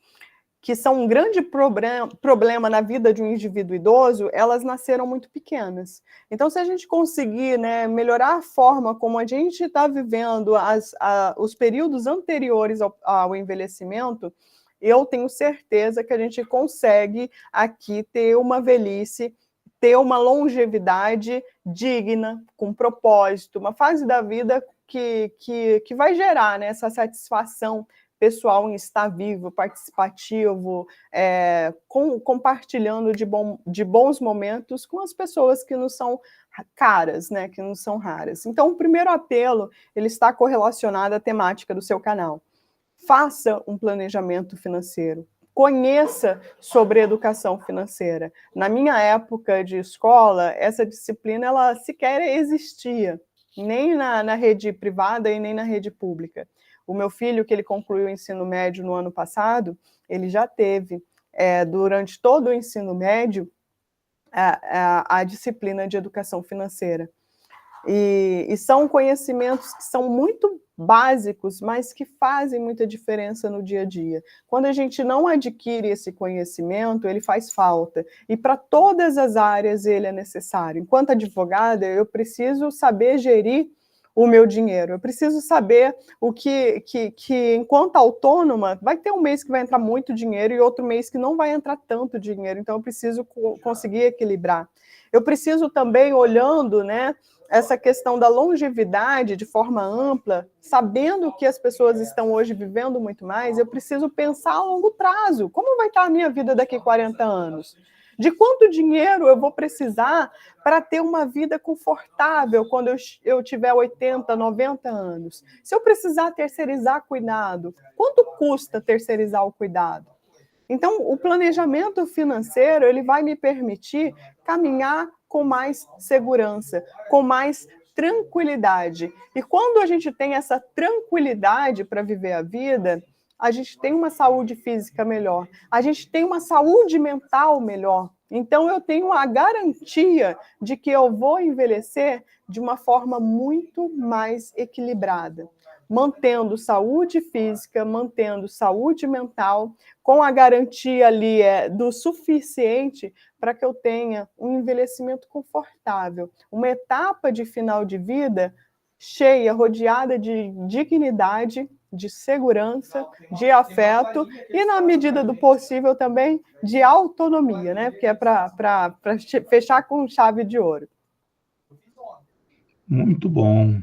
que são um grande problema na vida de um indivíduo idoso, elas nasceram muito pequenas. Então, se a gente conseguir, né, melhorar a forma como a gente está vivendo os períodos anteriores ao envelhecimento, eu tenho certeza que a gente consegue aqui ter uma velhice, ter uma longevidade digna, com propósito, uma fase da vida que vai gerar, né, essa satisfação pessoal em estar vivo, participativo, compartilhando de bons momentos com as pessoas que nos são caras, né, que não são raras. Então, o primeiro apelo, ele está correlacionado à temática do seu canal. Faça um planejamento financeiro. Conheça sobre educação financeira. Na minha época de escola, essa disciplina ela sequer existia, nem na rede privada e nem na rede pública. O meu filho, que ele concluiu o ensino médio no ano passado, ele já teve, durante todo o ensino médio, a disciplina de educação financeira. E são conhecimentos que são muito básicos, mas que fazem muita diferença no dia a dia. Quando a gente não adquire esse conhecimento, ele faz falta. E para todas as áreas ele é necessário. Enquanto advogada, eu preciso saber gerir o meu dinheiro. Eu preciso saber o que enquanto autônoma, vai ter um mês que vai entrar muito dinheiro e outro mês que não vai entrar tanto dinheiro. Então, eu preciso conseguir equilibrar. Eu preciso também, olhando, né, essa questão da longevidade de forma ampla, sabendo que as pessoas estão hoje vivendo muito mais, eu preciso pensar a longo prazo. Como vai estar a minha vida daqui a 40 anos? De quanto dinheiro eu vou precisar para ter uma vida confortável quando eu tiver 80, 90 anos? Se eu precisar terceirizar cuidado, quanto custa terceirizar o cuidado? Então, o planejamento financeiro ele vai me permitir caminhar com mais segurança, com mais tranquilidade. E quando a gente tem essa tranquilidade para viver a vida, a gente tem uma saúde física melhor, a gente tem uma saúde mental melhor. Então, eu tenho a garantia de que eu vou envelhecer de uma forma muito mais equilibrada. mantendo saúde física, mantendo saúde mental, com a garantia ali do suficiente para que eu tenha um envelhecimento confortável, uma etapa de final de vida cheia, rodeada de dignidade, de segurança, de afeto e, na medida do possível, também de autonomia, né? Porque é para fechar com chave de ouro. Muito bom.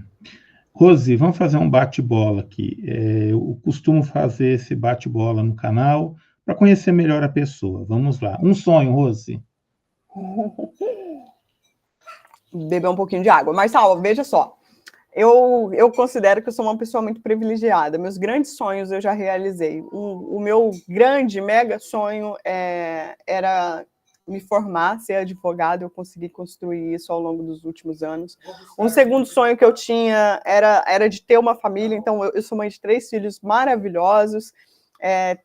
Rose, vamos fazer um bate-bola aqui. Eu costumo fazer esse bate-bola no canal para conhecer melhor a pessoa. Vamos lá. Um sonho, Rose. Beber um pouquinho de água. Marçal, veja só. Eu considero que eu sou uma pessoa muito privilegiada. Meus grandes sonhos eu já realizei. O meu grande, mega sonho era me formar, ser advogada. Eu consegui construir isso ao longo dos últimos anos. Um segundo sonho que eu tinha era de ter uma família. Então, eu sou mãe de 3 filhos maravilhosos.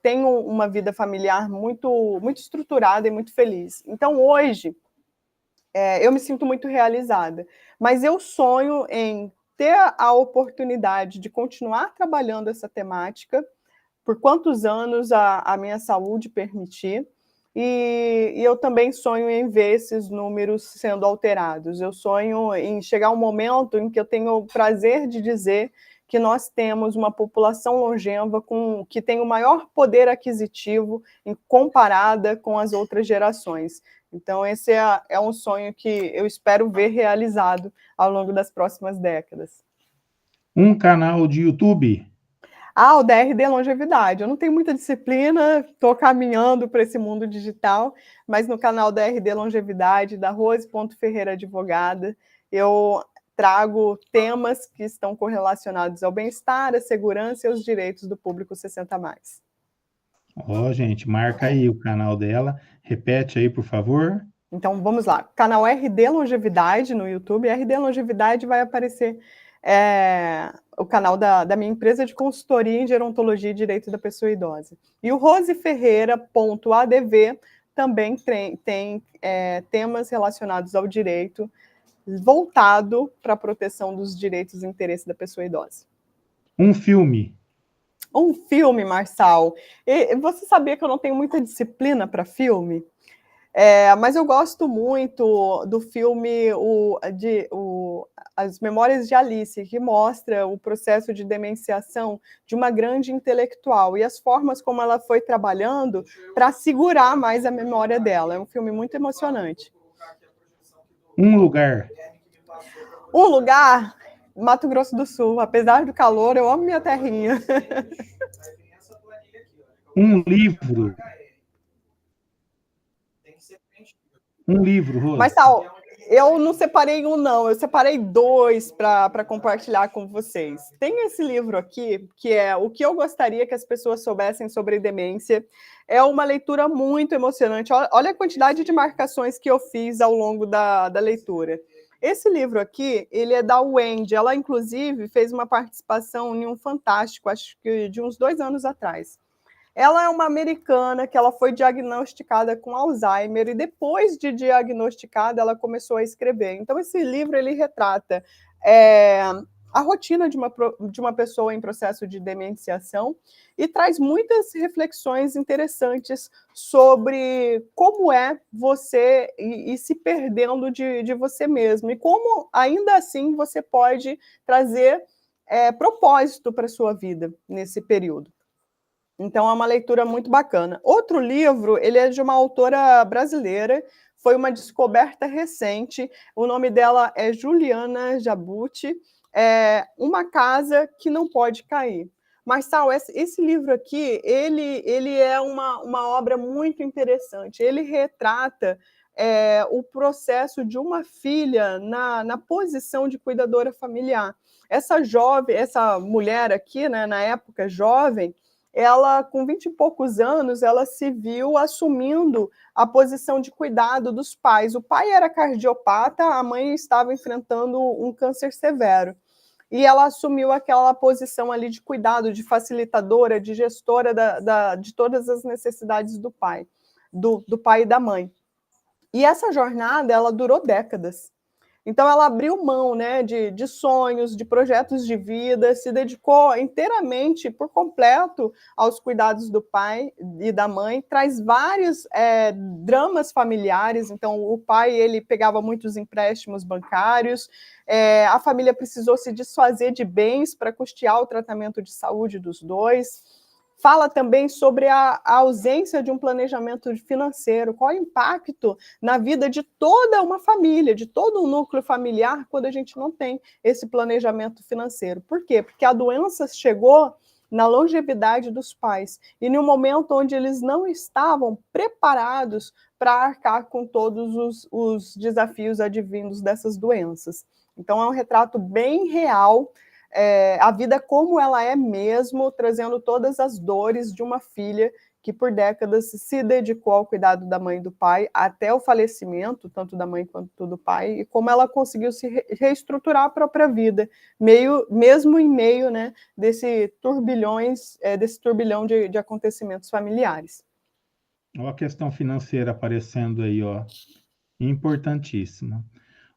Tenho uma vida familiar muito, muito estruturada e muito feliz. Então, hoje, eu me sinto muito realizada. Mas eu sonho em ter a oportunidade de continuar trabalhando essa temática por quantos anos a minha saúde permitir, e eu também sonho em ver esses números sendo alterados. Eu sonho em chegar um momento em que eu tenho o prazer de dizer que nós temos uma população longeva que tem o maior poder aquisitivo comparada com as outras gerações. Então, esse é um sonho que eu espero ver realizado ao longo das próximas décadas. Um canal de YouTube? O DRD Longevidade. Eu não tenho muita disciplina, estou caminhando para esse mundo digital, mas no canal DRD Longevidade, da Rose.Ferreira Advogada, eu trago temas que estão correlacionados ao bem-estar, à segurança e aos direitos do público 60+. Gente, marca aí o canal dela. Repete aí, por favor. Então, vamos lá. Canal RD Longevidade no YouTube. RD Longevidade vai aparecer o canal da minha empresa de consultoria em gerontologia e direito da pessoa idosa. E o roseferreira.adv também tem temas relacionados ao direito, voltado para a proteção dos direitos e interesses da pessoa idosa. Um filme? Um filme, Marçal. Você sabia que eu não tenho muita disciplina para filme? Mas eu gosto muito do filme As Memórias de Alice, que mostra o processo de demenciação de uma grande intelectual e as formas como ela foi trabalhando para segurar mais a memória dela. É um filme muito emocionante. Um lugar? Um lugar, Mato Grosso do Sul. Apesar do calor, eu amo minha terrinha. Um livro? Um livro, Rose. Mas, Sal, eu não separei um, não. Eu separei 2 para compartilhar com vocês. Tem esse livro aqui, que é O que eu gostaria que as pessoas soubessem sobre demência. É uma leitura muito emocionante. Olha a quantidade de marcações que eu fiz ao longo da leitura. Esse livro aqui, ele é da Wendy. Ela, inclusive, fez uma participação em um Fantástico, acho que de uns 2 anos atrás. Ela é uma americana que ela foi diagnosticada com Alzheimer e depois de diagnosticada ela começou a escrever. Então esse livro ele retrata a rotina de uma pessoa em processo de demenciação e traz muitas reflexões interessantes sobre como é você ir se perdendo de você mesmo e como ainda assim você pode trazer propósito para a sua vida nesse período. Então, é uma leitura muito bacana. Outro livro, ele é de uma autora brasileira, foi uma descoberta recente, o nome dela é Juliana Jabuti, Uma Casa que Não Pode Cair. Marçal, esse livro aqui, ele é uma obra muito interessante, ele retrata o processo de uma filha na posição de cuidadora familiar. Essa mulher aqui, né, na época jovem, ela, com 20 e poucos anos, ela se viu assumindo a posição de cuidado dos pais. O pai era cardiopata, a mãe estava enfrentando um câncer severo. E ela assumiu aquela posição ali de cuidado, de facilitadora, de gestora de todas as necessidades do pai e da mãe. E essa jornada, ela durou décadas. Então, ela abriu mão, né, de sonhos, de projetos de vida, se dedicou inteiramente, por completo, aos cuidados do pai e da mãe, traz vários dramas familiares. Então, o pai, ele pegava muitos empréstimos bancários, a família precisou se desfazer de bens para custear o tratamento de saúde dos dois. Fala também sobre a ausência de um planejamento financeiro, qual é o impacto na vida de toda uma família, de todo um núcleo familiar, quando a gente não tem esse planejamento financeiro. Por quê? Porque a doença chegou na longevidade dos pais, e em um momento onde eles não estavam preparados para arcar com todos os desafios advindos dessas doenças. Então, é um retrato bem real, a vida como ela é mesmo, trazendo todas as dores de uma filha que por décadas se dedicou ao cuidado da mãe e do pai, até o falecimento, tanto da mãe quanto do pai, e como ela conseguiu se reestruturar a própria vida, mesmo em meio, né, desse turbilhão de acontecimentos familiares. Olha a questão financeira aparecendo aí, ó, importantíssima.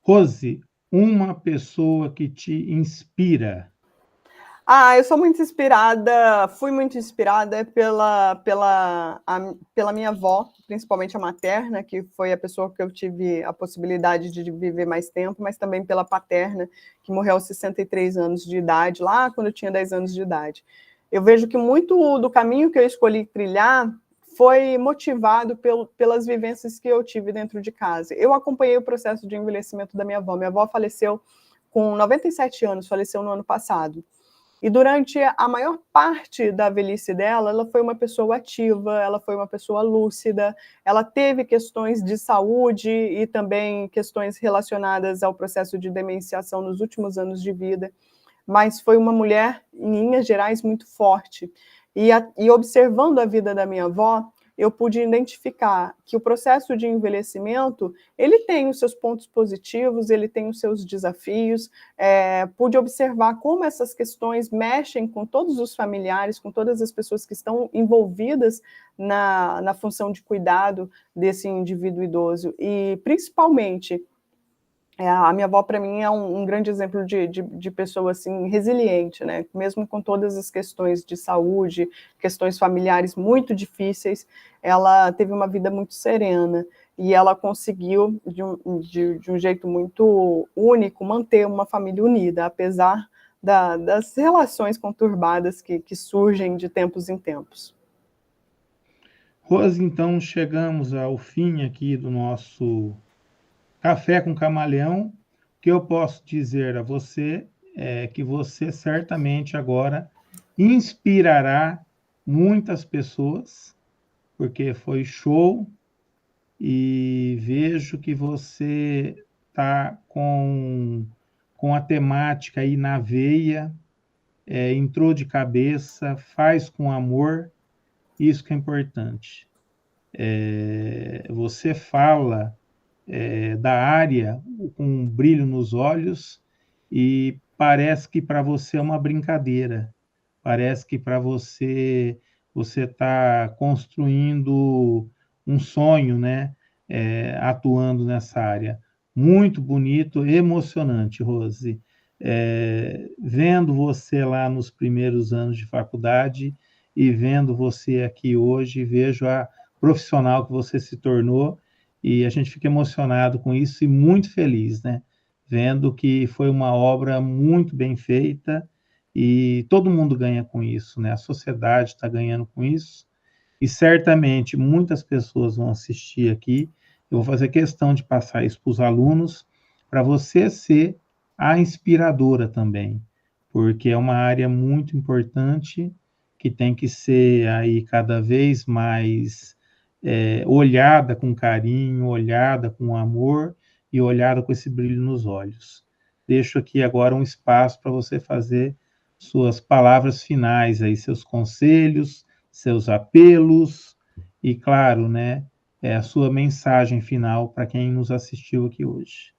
Rose, uma pessoa que te inspira. Eu sou muito inspirada, fui muito inspirada pela minha avó, principalmente a materna, que foi a pessoa que eu tive a possibilidade de viver mais tempo, mas também pela paterna, que morreu aos 63 anos de idade, lá quando eu tinha 10 anos de idade. Eu vejo que muito do caminho que eu escolhi trilhar foi motivado pelas vivências que eu tive dentro de casa. Eu acompanhei o processo de envelhecimento da minha avó. Minha avó faleceu com 97 anos, faleceu no ano passado. E durante a maior parte da velhice dela, ela foi uma pessoa ativa, ela foi uma pessoa lúcida, ela teve questões de saúde e também questões relacionadas ao processo de demenciação nos últimos anos de vida, mas foi uma mulher, em linhas gerais, muito forte. E observando a vida da minha avó, eu pude identificar que o processo de envelhecimento, ele tem os seus pontos positivos, ele tem os seus desafios, pude observar como essas questões mexem com todos os familiares, com todas as pessoas que estão envolvidas na função de cuidado desse indivíduo idoso, e principalmente a minha avó, para mim, é um grande exemplo de pessoa assim, resiliente, né? Mesmo com todas as questões de saúde, questões familiares muito difíceis, ela teve uma vida muito serena e ela conseguiu, de um jeito muito único, manter uma família unida, apesar das relações conturbadas que surgem de tempos em tempos. Rose, então chegamos ao fim aqui do nosso Café com Camaleão. O que eu posso dizer a você é que você certamente agora inspirará muitas pessoas, porque foi show, e vejo que você está com a temática aí na veia, entrou de cabeça, faz com amor, isso que é importante. Você fala da área com um brilho nos olhos e parece que para você é uma brincadeira, parece que para você está construindo um sonho, né? Atuando nessa área. Muito bonito, emocionante, Rose. Vendo você lá nos primeiros anos de faculdade e vendo você aqui hoje, vejo a profissional que você se tornou, e a gente fica emocionado com isso e muito feliz, né? Vendo que foi uma obra muito bem feita e todo mundo ganha com isso, né? A sociedade está ganhando com isso e certamente muitas pessoas vão assistir aqui. Eu vou fazer questão de passar isso para os alunos, para você ser a inspiradora também, porque é uma área muito importante que tem que ser aí cada vez mais olhada com carinho, olhada com amor e olhada com esse brilho nos olhos. Deixo aqui agora um espaço para você fazer suas palavras finais, aí, seus conselhos, seus apelos e, claro, né, a sua mensagem final para quem nos assistiu aqui hoje.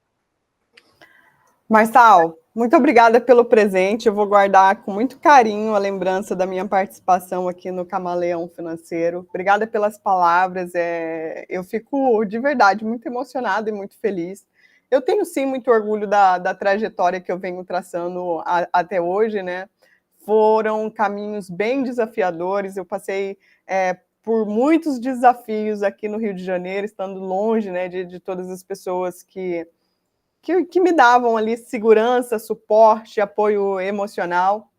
Marçal, muito obrigada pelo presente. Eu vou guardar com muito carinho a lembrança da minha participação aqui no Camaleão Financeiro. Obrigada pelas palavras. Eu fico, de verdade, muito emocionada e muito feliz. Eu tenho, sim, muito orgulho da trajetória que eu venho traçando até hoje, né? Foram caminhos bem desafiadores, eu passei por muitos desafios aqui no Rio de Janeiro, estando longe, né, de todas as pessoas que me davam ali segurança, suporte, apoio emocional,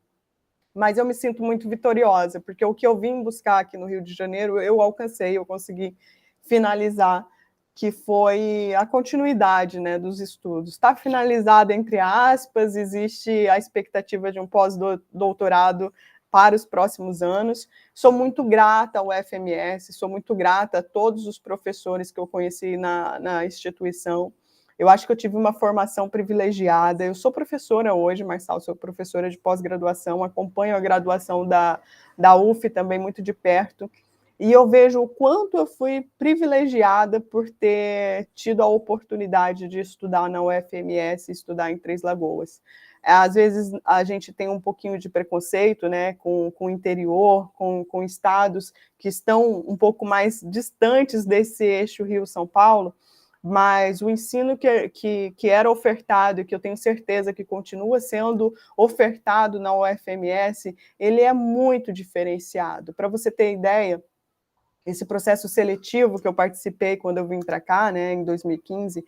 mas eu me sinto muito vitoriosa, porque o que eu vim buscar aqui no Rio de Janeiro, eu alcancei, eu consegui finalizar, que foi a continuidade, né, dos estudos. Está finalizado, entre aspas, existe a expectativa de um pós-doutorado para os próximos anos. Sou muito grata ao FMS, sou muito grata a todos os professores que eu conheci na instituição. Eu acho que eu tive uma formação privilegiada. Eu sou professora hoje, Marçal, sou professora de pós-graduação, acompanho a graduação da UF também muito de perto, e eu vejo o quanto eu fui privilegiada por ter tido a oportunidade de estudar na UFMS, estudar em Três Lagoas. Às vezes a gente tem um pouquinho de preconceito, né, com o interior, com estados que estão um pouco mais distantes desse eixo Rio-São Paulo, mas o ensino que era ofertado, e que eu tenho certeza que continua sendo ofertado na UFMS, ele é muito diferenciado. Para você ter ideia, esse processo seletivo que eu participei quando eu vim para cá, né, em 2015,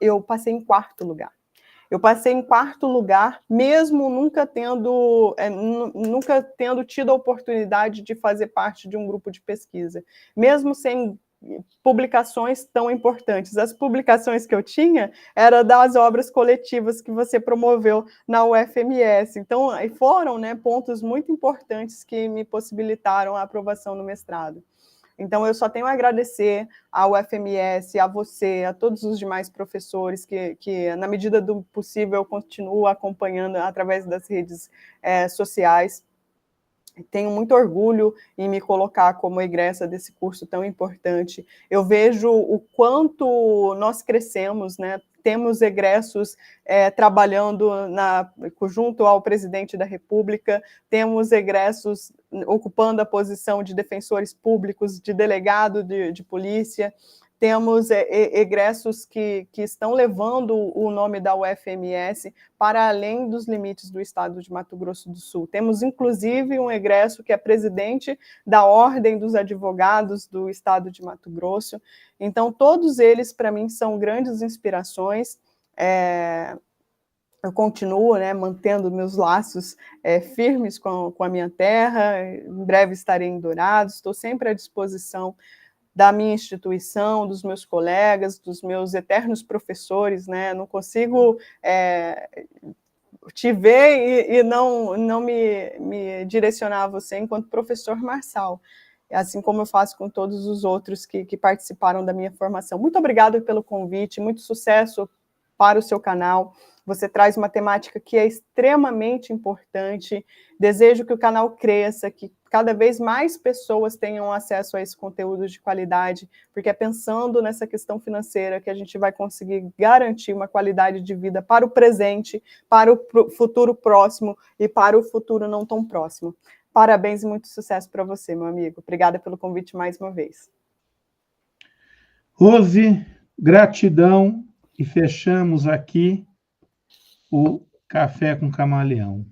eu passei em 4º lugar. Eu passei em 4º lugar, mesmo nunca tendo tido a oportunidade de fazer parte de um grupo de pesquisa, mesmo sem publicações tão importantes. As publicações que eu tinha eram das obras coletivas que você promoveu na UFMS. Então, foram, né, pontos muito importantes que me possibilitaram a aprovação no mestrado. Então, eu só tenho a agradecer ao FMS, a você, a todos os demais professores que na medida do possível, eu continuo acompanhando através das redes sociais. Tenho muito orgulho em me colocar como egressa desse curso tão importante. Eu vejo o quanto nós crescemos, né? Temos egressos trabalhando junto ao presidente da República, temos egressos ocupando a posição de defensores públicos, de delegado de polícia, temos egressos que estão levando o nome da UFMS para além dos limites do estado de Mato Grosso do Sul. Temos, inclusive, um egresso que é presidente da Ordem dos Advogados do estado de Mato Grosso. Então, todos eles, para mim, são grandes inspirações. Eu continuo, né, mantendo meus laços firmes com a minha terra. Em breve estarei em Dourados, estou sempre à disposição da minha instituição, dos meus colegas, dos meus eternos professores, né? Não consigo te ver e não me direcionar a você enquanto professor Marçal, assim como eu faço com todos os outros que participaram da minha formação. Muito obrigada pelo convite, muito sucesso para o seu canal. Você traz uma temática que é extremamente importante. Desejo que o canal cresça, que cada vez mais pessoas tenham acesso a esse conteúdo de qualidade, porque é pensando nessa questão financeira que a gente vai conseguir garantir uma qualidade de vida para o presente, para o futuro próximo e para o futuro não tão próximo. Parabéns e muito sucesso para você, meu amigo. Obrigada pelo convite mais uma vez. Rose, gratidão, e fechamos aqui o Café com Camaleão.